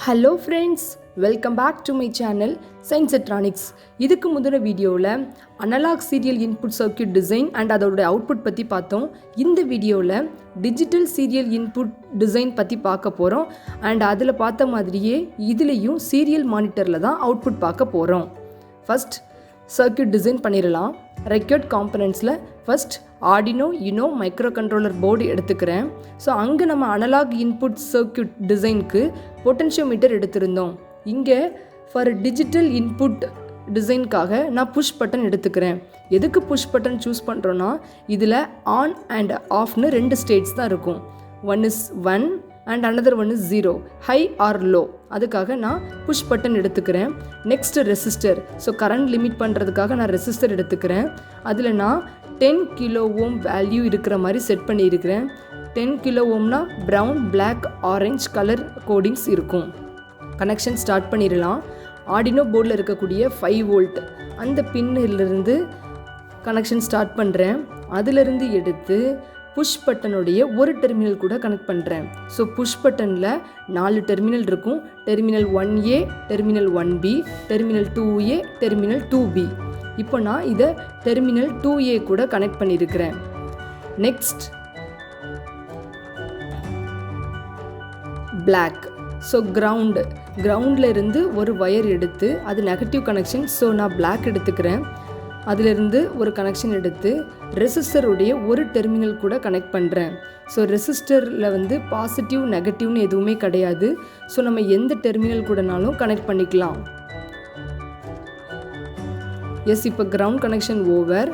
Hello friends, welcome back to my channel Science Electronics. இதுக்கு முந்தின வீடியோவில் analog serial input circuit design and அதோட output பற்றி பார்த்தோம். இந்த வீடியோவில் டிஜிட்டல் சீரியல் இன்புட் டிசைன் பற்றி பார்க்க போகிறோம். அண்ட் அதில் பார்த்த மாதிரியே இதுலேயும் சீரியல் மானிட்டரில் தான் அவுட்புட் பார்க்க போகிறோம். ஃபஸ்ட் சர்க்யூட் டிசைன் பண்ணிடலாம். ரெக்யூர்ட் காம்பனன்ட்ஸில் first Arduino UNO micro controller board எடுத்துக்கிறேன். ஸோ அங்கே நம்ம அனலாக் இன்புட் சர்க்யூட் டிசைனுக்கு பொட்டென்ஷியோமீட்டர் எடுத்திருந்தோம். இங்கே ஃபார் டிஜிட்டல் இன்புட் டிசைனுக்காக நான் புஷ் பட்டன் எடுத்துக்கிறேன். எதுக்கு புஷ் பட்டன் சூஸ் பண்ணுறோன்னா இதில் ஆன் அண்ட் ஆஃப்னு ரெண்டு ஸ்டேட்ஸ் தான் இருக்கும். One is 1 and another one is 0, high R low. அதுக்காக நான் புஷ் பட்டன் எடுத்துக்கிறேன். Next resistor. So current limit பண்ணுறதுக்காக நான் ரெசிஸ்டர் எடுத்துக்கிறேன். அதில் நான் 10 கிலோ ஓம் வேல்யூ இருக்கிற மாதிரி செட் பண்ணியிருக்கிறேன். 10 கிலோ ஓம்னா brown, black, orange colour codings இருக்கும். கனெக்ஷன் ஸ்டார்ட் பண்ணிடலாம். ஆர்டினோ போர்டில் இருக்கக்கூடிய 5 வோல்ட் அந்த பின்னிலிருந்து கனெக்ஷன் ஸ்டார்ட் பண்ணுறேன். அதிலிருந்து எடுத்து புஷ் பட்டனுடைய ஒரு டெர்மினல் கூட கனெக்ட் பண்ணுறேன். ஸோ புஷ் பட்டனில் 4 டெர்மினல் இருக்கும். Terminal 1A, terminal 1B, terminal 2A, terminal 2B. இப்போ நான் இதை டெர்மினல் 2A கூட கனெக்ட் பண்ணியிருக்கிறேன். Next black. ஸோ கிரவுண்டில் இருந்து ஒரு ஒயர் எடுத்து அது நெகட்டிவ் கனெக்ஷன். ஸோ நான் பிளாக் எடுத்துக்கிறேன். அதிலிருந்து ஒரு கனெக்ஷன் எடுத்து ரெசிஸ்டருடைய ஒரு டெர்மினல் கூட கனெக்ட் பண்ணுறேன். ஸோ ரெசிஸ்டரில் பாசிட்டிவ் நெகட்டிவ்னு எதுவுமே கிடையாது. ஸோ நம்ம எந்த டெர்மினல் கூடனாலும் கனெக்ட் பண்ணிக்கலாம். எஸ், இப்போ ground connection over.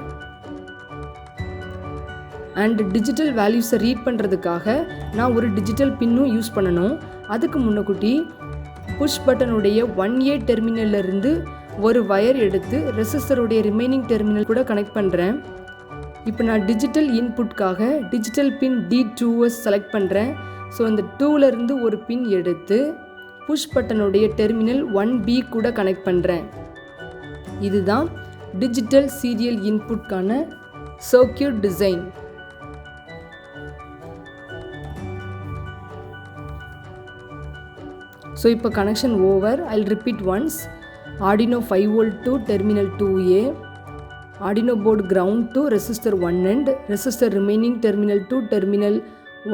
And digital வேல்யூஸை ரீட் பண்ணுறதுக்காக நான் ஒரு டிஜிட்டல் பின்னும் யூஸ் பண்ணணும். அதுக்கு முன்னக்கூட்டி புஷ் பட்டனுடைய 1A டெர்மினல்லிருந்து ஒரு ஒயர் எடுத்து ரெசிஸ்டருடைய ரிமைனிங் டெர்மினல் கூட கனெக்ட் பண்ணுறேன். இப்போ நான் டிஜிட்டல் இன்புட்காக டிஜிட்டல் பின் D2 செலக்ட் பண்ணுறேன். ஸோ அந்த 2லேருந்து ஒரு பின் எடுத்து புஷ் பட்டனுடைய டெர்மினல் 1B கூட கனெக்ட் பண்ணுறேன். இதுதான் டிஜிட்டல் சீரியல் இன்புட்கான சர்க்யூட் டிசைன். ஸோ இப்போ connection over. I will repeat once. Arduino 5 volt to terminal 2A, Arduino board ground to resistor 1 end, resistor remaining terminal to terminal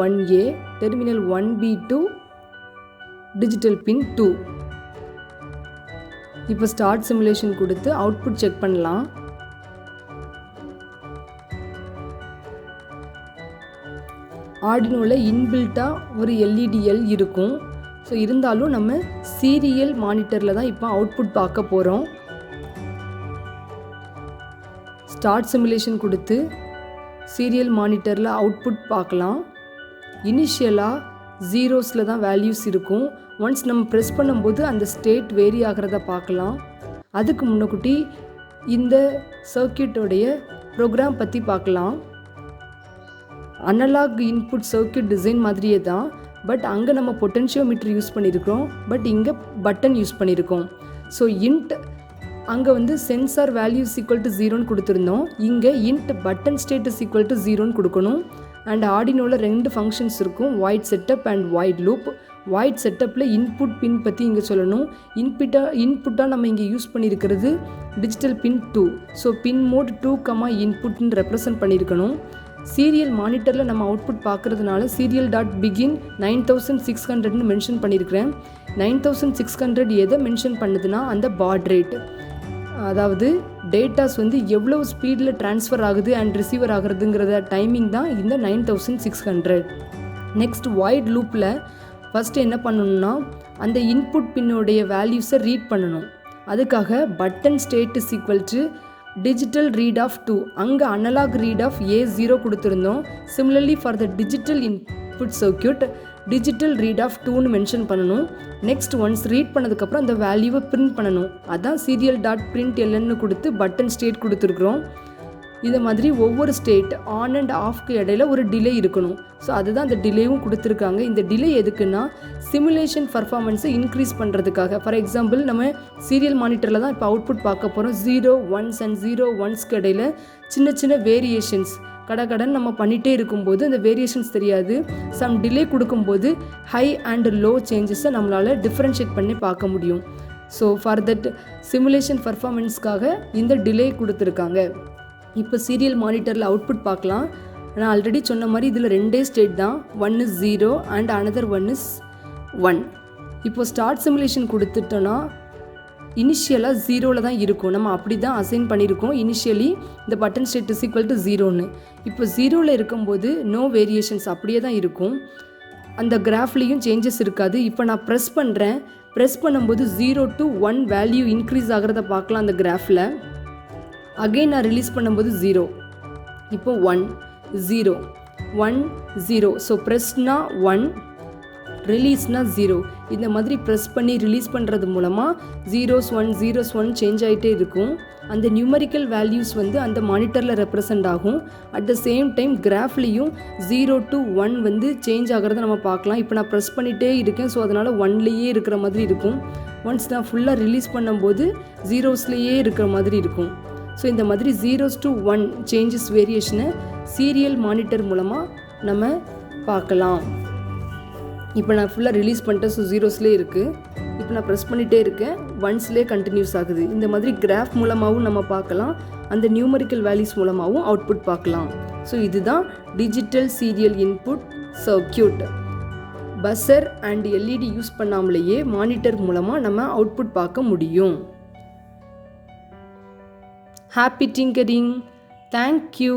1A, terminal 1B to digital pin 2. இப்போ start simulation கொடுத்து output check பண்ணலாம். ஆர்டினோவில் இன்பில்ட்டாக ஒரு LED இருக்கும். So இருந்தாலும் நம்ம serial மானிட்டரில் தான் இப்போ அவுட்புட் பார்க்க போகிறோம். ஸ்டார்ட் சிமுலேஷன் கொடுத்து சீரியல் மானிட்டரில் அவுட்புட் பார்க்கலாம். இனிஷியலாக 0ஸில் தான் வேல்யூஸ் இருக்கும். ஒன்ஸ் நம்ம ப்ரெஸ் பண்ணும்போது அந்த ஸ்டேட் வேரி ஆகிறத பார்க்கலாம். அதுக்கு முன்னக்கூட்டி இந்த சர்க்யூட்டோடைய ப்ரோக்ராம் பற்றி பார்க்கலாம். அனலாக் இன்புட் சர்க்யூட் டிசைன் மாதிரியே தான். பட் அங்கே நம்ம பொட்டென்ஷியோமீட்டர் யூஸ் பண்ணியிருக்கிறோம். பட் இங்கே பட்டன் யூஸ் பண்ணியிருக்கோம். ஸோ இன்ட் அங்கே சென்சார் வேல்யூ ஈக்குவல் டு 0ன்னு கொடுத்துருந்தோம். இங்கே int button status equal to 0ன்னு கொடுக்கணும். அண்ட் ஆர்டினோவில் 2 ஃபங்க்ஷன்ஸ் இருக்கும், void setup and void loop. Void செட்டப்பில் இன்புட் பின் பற்றி இங்கே சொல்லணும். இன்புட்டாக நம்ம இங்கே யூஸ் பண்ணியிருக்கிறது digital pin 2. So pin mode 2, இன்புட்னு ரெப்ரசன்ட் பண்ணியிருக்கணும். சீரியல் மானிட்டரில் நம்ம அவுட்புட் பார்க்குறதுனால சீரியல் டாட் பிகின் 9600ன்னு மென்ஷன் பண்ணியிருக்கிறேன். 9600 எதை மென்ஷன் பண்ணுதுன்னா அந்த பாட் ரேட், அதாவது டேட்டாஸ் எவ்வளோ ஸ்பீடில் ட்ரான்ஸ்ஃபர் ஆகுது அண்ட் ரிசீவர் ஆகுறதுங்கிறத டைமிங் தான் இந்த 9600. நெக்ஸ்ட் வாய்ட் லூப்பில் ஃபஸ்ட்டு என்ன பண்ணணும்னா அந்த இன்புட் பின்னுடைய வேல்யூஸை ரீட் பண்ணணும். அதுக்காக button status equal to digital read of 2, அங்கே அனலாக் ரீட் ஆஃப் A0 கொடுத்துருந்தோம். Similarly for the digital input circuit digital read of 2ன்னு மென்ஷன் பண்ணணும். நெக்ஸ்ட் ஒன்ஸ் ரீட் பண்ணதுக்கப்புறம் அந்த வேல்யூவை பிரிண்ட் பண்ணணும். அதான் சீரியல் டாட் பிரிண்ட் எல்என்னு கொடுத்து பட்டன் ஸ்டேட் கொடுத்துருக்குறோம். இதை மாதிரி ஒவ்வொரு ஸ்டேட் ஆன் அண்ட் ஆஃப்க்கு இடையில ஒரு டிலே இருக்கணும். ஸோ அதுதான் அந்த டிலேவும் கொடுத்துருக்காங்க. இந்த டிலே எதுக்குன்னா சிமுலேஷன் பர்ஃபார்மன்ஸை இன்க்ரீஸ் பண்ணுறதுக்காக. ஃபார் எக்ஸாம்பிள் நம்ம சீரியல் மானிட்டரில் தான் இப்போ அவுட்புட் பார்க்க போகிறோம். 0, 1s அண்ட் 0, 1ஸ்க்கு இடையில சின்ன சின்ன வேரியேஷன்ஸ் கடகடன் நம்ம பண்ணிகிட்டே இருக்கும்போது அந்த வேரியேஷன்ஸ் தெரியாது. சம் டிலே கொடுக்கும்போது ஹை அண்ட் லோ சேஞ்சஸை நம்மளால் டிஃப்ரென்ஷியேட் பண்ணி பார்க்க முடியும். ஸோ ஃபார் தட் சிமுலேஷன் பர்ஃபார்மன்ஸ்க்காக இந்த டிலே கொடுத்துருக்காங்க. இப்போ சீரியல் மானிட்டரில் அவுட்புட் பார்க்கலாம். நான் ஆல்ரெடி சொன்ன மாதிரி இதில் 2 ஸ்டேட் தான். 1 is 0 அண்ட் another 1 is 1. இப்போ ஸ்டார்ட் சிமுலேஷன் கொடுத்துட்டோன்னா இனிஷியலாக 0ல் தான் இருக்கும். நம்ம அப்படி தான் அசைன் பண்ணியிருக்கோம். இனிஷியலி இந்த button state is equal to 0ன்னு. இப்போ 0ல் இருக்கும்போது நோ வேரியேஷன்ஸ் அப்படியே தான் இருக்கும். அந்த கிராஃப்லேயும் சேஞ்சஸ் இருக்காது. இப்போ நான் ப்ரெஸ் பண்ணுறேன். ப்ரெஸ் பண்ணும்போது 0 to 1 வேல்யூ இன்க்ரீஸ் ஆகிறத பார்க்கலாம் அந்த கிராஃபில். அகெயின் நான் ரிலீஸ் பண்ணும்போது 0. இப்போ 1 0 1 0. ஸோ ப்ரெஸ்னா 1, ரிலீஸ்னா 0. இந்த மாதிரி ப்ரெஸ் பண்ணி ரிலீஸ் பண்ணுறது மூலமாக 0s 1 சேஞ்ச் ஆகிட்டே இருக்கும். அந்த நியூமரிக்கல் வேல்யூஸ் வந்து அந்த மானிட்டரில் ரெப்ரசன்ட் ஆகும். அட் த சேம் டைம் கிராஃப்லேயும் 0 to 1 வந்து சேஞ்ச் ஆகிறத நம்ம பார்க்கலாம். இப்போ நான் ப்ரெஸ் பண்ணிகிட்டே இருக்கேன். ஸோ அதனால் 1லேயே இருக்கிற மாதிரி இருக்கும். ஒன்ஸ் நான் ஃபுல்லாக ரிலீஸ் பண்ணும்போது 0ஸ்லேயே இருக்கிற மாதிரி இருக்கும். ஸோ இந்த மாதிரி 0s to 1 சேஞ்சஸ் வேரியேஷனை சீரியல் மானிட்டர் மூலமாக நம்ம பார்க்கலாம். இப்போ நான் ஃபுல்லாக ரிலீஸ் பண்ணிட்டேன். ஸோ 0ஸ்லேயே இருக்குது. இப்போ நான் ப்ரெஸ் பண்ணிகிட்டே இருக்கேன். 1ஸ்லேயே கண்டினியூஸ் ஆகுது. இந்த மாதிரி கிராஃப் மூலமாகவும் நம்ம பார்க்கலாம். அந்த நியூமரிக்கல் வேல்யூஸ் மூலமாகவும் அவுட்புட் பார்க்கலாம். ஸோ இதுதான் digital serial input circuit. Buzzer and LED use பண்ணாமலேயே மானிட்டர் மூலமாக நம்ம அவுட்புட் பார்க்க முடியும். Happy tinkering. Thank you.